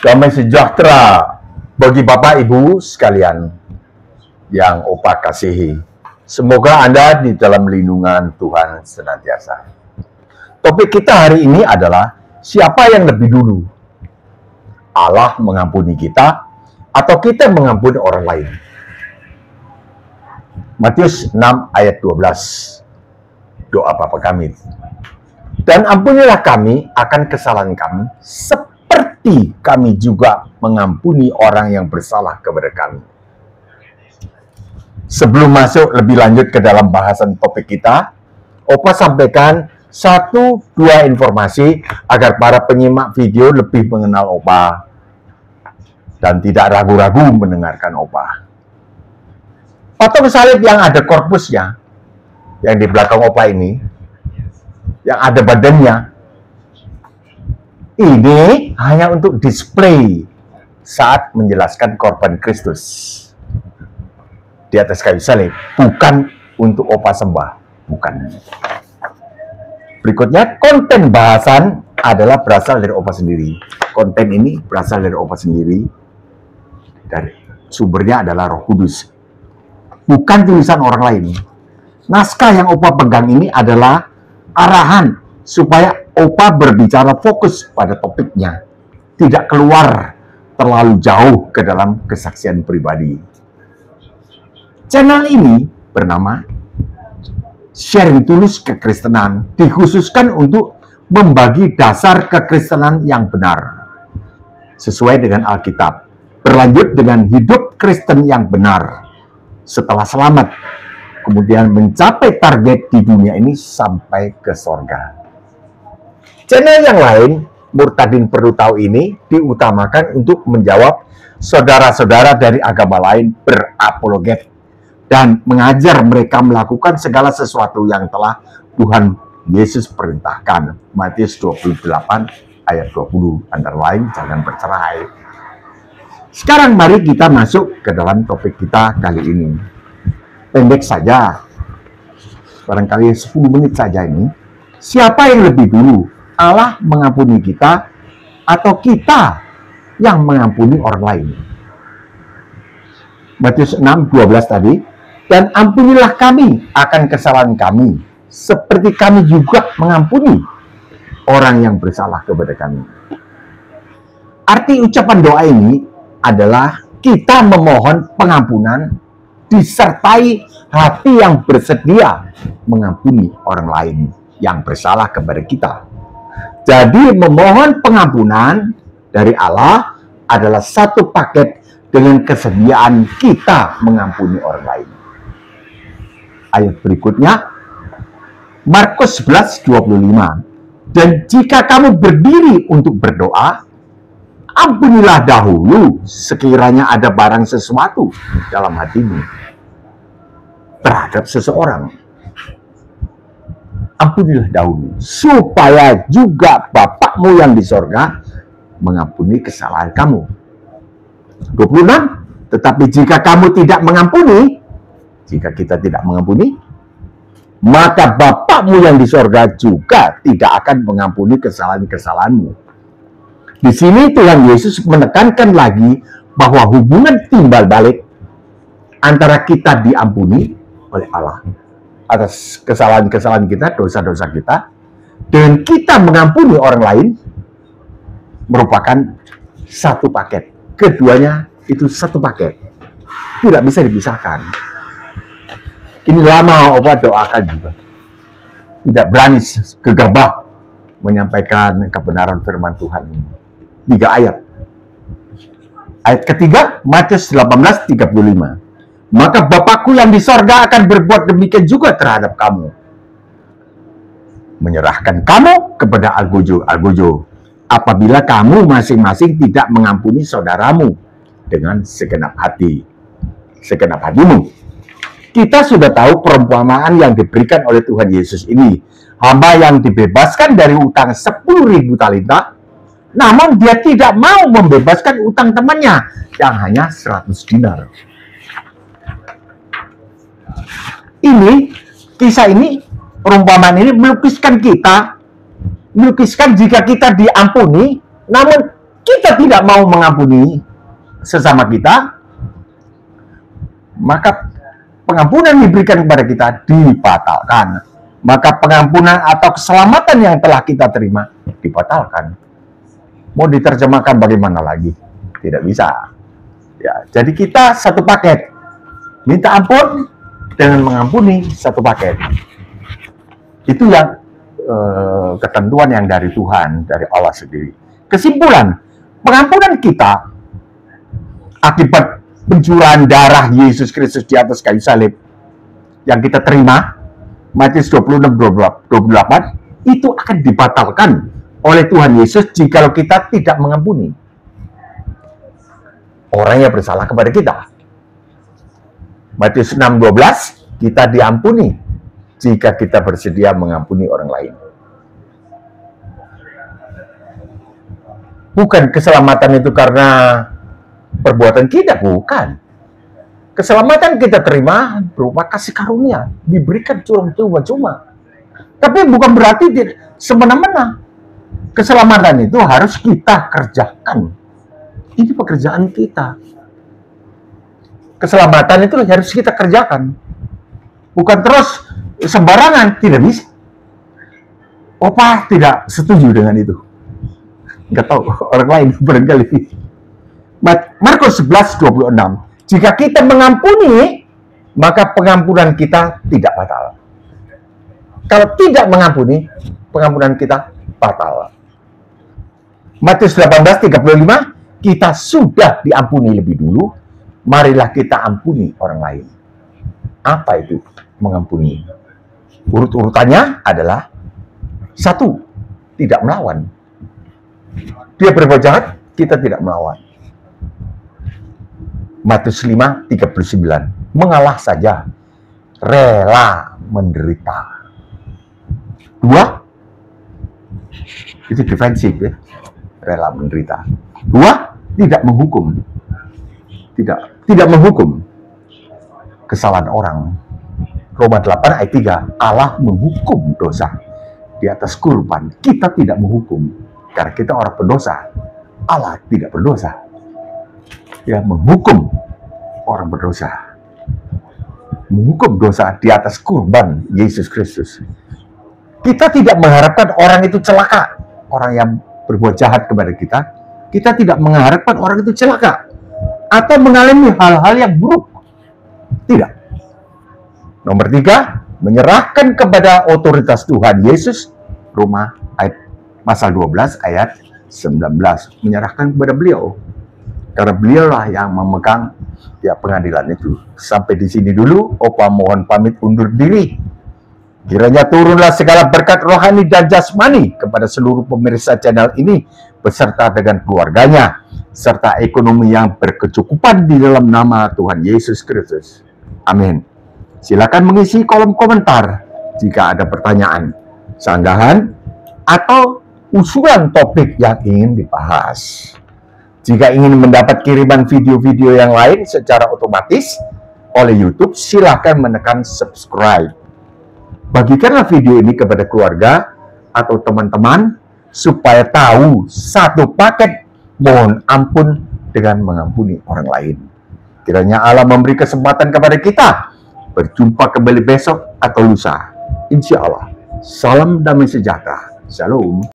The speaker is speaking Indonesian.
Damai sejahtera bagi Bapak Ibu sekalian yang Opa kasihi. Semoga Anda di dalam lindungan Tuhan senantiasa. Topik kita hari ini adalah siapa yang lebih dulu? Allah mengampuni kita atau kita mengampuni orang lain? Matius 6 ayat 12. Doa Bapa kami. Dan ampunilah kami akan kesalahan kami seperti kami juga mengampuni orang yang bersalah kepada kami. Sebelum masuk lebih lanjut ke dalam bahasan topik kita, Opa sampaikan 1-2 informasi agar para penyimak video lebih mengenal Opa dan tidak ragu-ragu mendengarkan Opa. Patung salib yang ada korpusnya, yang di belakang Opa ini, yang ada badannya, ini hanya untuk display saat menjelaskan korban Kristus di atas kayu salib, bukan untuk Opa sembah, bukan. Berikutnya, konten bahasan adalah berasal dari Opa sendiri. Konten ini berasal dari Opa sendiri, dari sumbernya adalah Roh Kudus, bukan tulisan orang lain. Naskah yang Opa pegang ini adalah arahan supaya Opa berbicara fokus pada topiknya, tidak keluar terlalu jauh ke dalam kesaksian pribadi. Channel ini bernama Sharing Tulus Kekristenan, dikhususkan untuk membagi dasar kekristenan yang benar sesuai dengan Alkitab, berlanjut dengan hidup Kristen yang benar setelah selamat, kemudian mencapai target di dunia ini sampai ke sorga. Channel yang lain, Murtadin Perlu Tahu ini, diutamakan untuk menjawab saudara-saudara dari agama lain berapologet dan mengajar mereka melakukan segala sesuatu yang telah Tuhan Yesus perintahkan. Matius 28 ayat 20, antara lain jangan bercerai. Sekarang mari kita masuk ke dalam topik kita kali ini. Pendek saja, barangkali 10 menit saja ini. Siapa yang lebih dulu? Allah mengampuni kita atau kita yang mengampuni orang lain? Matius 6:12 tadi. Dan ampunilah kami akan kesalahan kami seperti kami juga mengampuni orang yang bersalah kepada kami. Arti ucapan doa ini adalah kita memohon pengampunan disertai hati yang bersedia mengampuni orang lain yang bersalah kepada kita. Jadi memohon pengampunan dari Allah adalah satu paket dengan kesediaan kita mengampuni orang lain. Ayat berikutnya, Markus 11:25. Dan jika kamu berdiri untuk berdoa, ampunilah dahulu sekiranya ada barang sesuatu dalam hatimu terhadap seseorang. Ampunilah dahulu, supaya juga Bapakmu yang di sorga mengampuni kesalahan kamu. 26. Tetapi jika kamu tidak mengampuni, jika kita tidak mengampuni, maka Bapakmu yang di sorga juga tidak akan mengampuni kesalahan-kesalahanmu. Di sini Tuhan Yesus menekankan lagi bahwa hubungan timbal balik antara kita diampuni oleh Allah atas kesalahan-kesalahan kita, dosa-dosa kita, dan kita mengampuni orang lain merupakan satu paket. Keduanya itu satu paket, tidak bisa dipisahkan. Ini lama Opa doakan juga, tidak berani gegabah menyampaikan kebenaran firman Tuhan ini. 3 ayat. Ayat ketiga, Matius 18:35. Maka Bapakku yang di sorga akan berbuat demikian juga terhadap kamu, menyerahkan kamu kepada algojo apabila kamu masing-masing tidak mengampuni saudaramu dengan segenap hatimu. Kita sudah tahu perumpamaan yang diberikan oleh Tuhan Yesus ini. Hamba yang dibebaskan dari utang 10.000 talenta, namun dia tidak mau membebaskan utang temannya yang hanya 100 dinar. Kisah ini, perumpamaan ini melukiskan jika kita diampuni, namun kita tidak mau mengampuni sesama kita, maka pengampunan diberikan kepada kita dibatalkan. Maka pengampunan atau keselamatan yang telah kita terima dibatalkan. Mau diterjemahkan bagaimana lagi? Tidak bisa. Ya, jadi kita satu paket. Minta ampun dengan mengampuni satu paket. Itu yang ketentuan yang dari Tuhan, dari Allah sendiri. Kesimpulan, pengampunan kita akibat pencurahan darah Yesus Kristus di atas kayu salib yang kita terima, Matius 26-28, itu akan dibatalkan oleh Tuhan Yesus jikalau kita tidak mengampuni orang yang bersalah kepada kita. Matius 6:12, kita diampuni jika kita bersedia mengampuni orang lain. Bukan keselamatan itu karena perbuatan kita, bukan. Keselamatan kita terima berupa kasih karunia, diberikan cuma-cuma. Tapi bukan berarti semena-mena. Keselamatan itu harus kita kerjakan. Ini pekerjaan kita. Keselamatan itu harus kita kerjakan. Bukan terus sembarangan, tidak bisa. Opa tidak setuju dengan itu. Nggak tahu, orang lain barangkali. Markus 11:26. Jika kita mengampuni, maka pengampunan kita tidak batal. Kalau tidak mengampuni, pengampunan kita batal. Matius 18:35, kita sudah diampuni lebih dulu, marilah kita ampuni orang lain. Apa itu mengampuni? Urut-urutannya adalah 1, tidak melawan. Dia berbuat jahat, kita tidak melawan. Matius 5:39, mengalah saja, rela menderita. 2, itu defensif ya, rela menderita. 2, tidak menghukum. Tidak menghukum kesalahan orang. Roma 8 ayat 3, Allah menghukum dosa di atas kurban. Kita tidak menghukum, karena kita orang berdosa. Allah tidak berdosa. Dia menghukum orang berdosa. Menghukum dosa di atas kurban Yesus Kristus. Kita tidak mengharapkan orang itu celaka. Orang yang berbuat jahat kepada kita, kita tidak mengharapkan orang itu celaka. Atau mengalami hal-hal yang buruk. Tidak. Nomor 3, menyerahkan kepada otoritas Tuhan Yesus. Roma pasal 12 ayat 19. Menyerahkan kepada beliau. Karena beliaulah yang memegang pengadilan itu. Sampai di sini dulu, Opa mohon pamit undur diri. Kiranya turunlah segala berkat rohani dan jasmani kepada seluruh pemirsa channel ini, beserta dengan keluarganya, serta ekonomi yang berkecukupan di dalam nama Tuhan Yesus Kristus. Amin. Silakan mengisi kolom komentar jika ada pertanyaan, sanggahan, atau usulan topik yang ingin dibahas. Jika ingin mendapat kiriman video-video yang lain secara otomatis oleh YouTube, silakan menekan subscribe. Bagikanlah video ini kepada keluarga atau teman-teman supaya tahu satu paket mohon ampun dengan mengampuni orang lain. Kiranya Allah memberi kesempatan kepada kita berjumpa kembali besok atau lusa. Insya Allah. Salam damai sejahtera. Shalom.